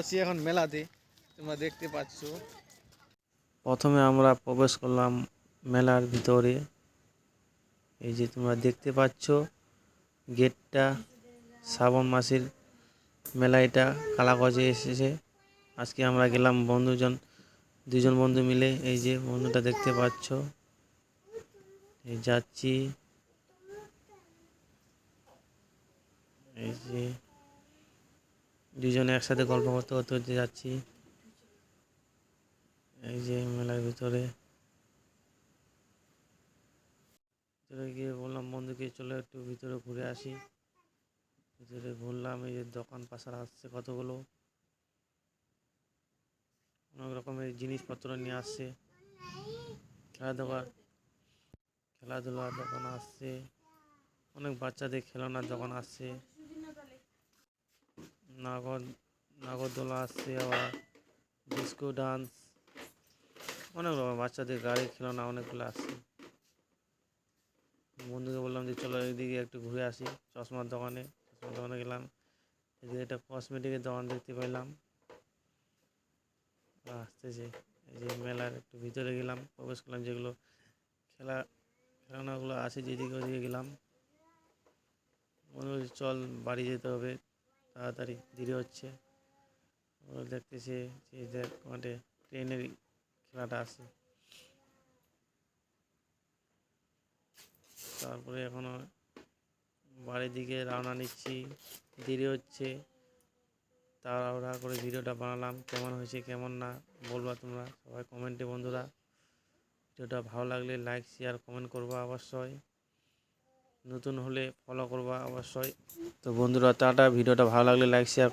আছি এখন মেলাতে, তোমরা দেখতে পাচ্ছ। প্রথমে আমরা প্রবেশ করলাম মেলার ভিতরে। এই যে তোমরা দেখতে পাচ্ছ গেটটা। শ্রাবণ মাসের মেলা, এটা কালাগজে এসেছে। আজকে আমরা গেলাম দুজন বন্ধু মিলে। এই যে বন্ধুটা দেখতে পাচ্ছ, এই যাচ্ছি। এই যে দুজনে একসাথে গল্প করতে করতে করতে যাচ্ছি। এই যে মেলার ভিতরে গিয়ে বললাম বন্ধুকে চলো একটু ভিতরে ঘুরে আসি। ভিতরে ঘুরলাম, এই যে দোকান পাশার আসছে কতগুলো, অনেক রকমের জিনিসপত্র নিয়ে আসছে। খেলাধুলার দোকান আসছে, অনেক বাচ্চাদের খেলনার দোকান আসছে, নাগরদোলা আসছে, আবার ডিস্কো ডান্স, অনেক রকম বাচ্চাদের গাড়ি খেলনা অনেকগুলো আসছে। বন্ধুকে বললাম যে চলো এইদিকে একটু ঘুরে আসি। চশমার দোকানে গেলাম। এদিকে একটা কসমেটিকের দোকান দেখতে পেলাম আসতেছে। এই যে মেলার একটু ভিতরে গেলাম, প্রবেশ করলাম। যেগুলো খেলনাগুলো আছে যেদিকে ওদিকে গেলাম। মনে হচ্ছে চল বাড়ি যেতে হবে, তাড়াতাড়ি দেরি হচ্ছে। দেখতেছি যে দেখ মাঠে ট্রেনের খেলাটা আছে। তারপরে এখনো বাড়ির দিকে রওনা নিচ্ছি, দেরি হচ্ছে। তাড়াহুড়া করে ভিডিওটা বানালাম। কেমন হয়েছে কেমন না বলবা তোমরা সবাই কমেন্টে। বন্ধুরা, ভিডিওটা ভালো লাগলে লাইক শেয়ার কমেন্ট করবা অবশ্যই। নতুন হলে ফলো করবা অবশ্যই। তো বন্ধুরা টাটা। ভিডিওটা ভালো লাগলে লাইক শেয়ার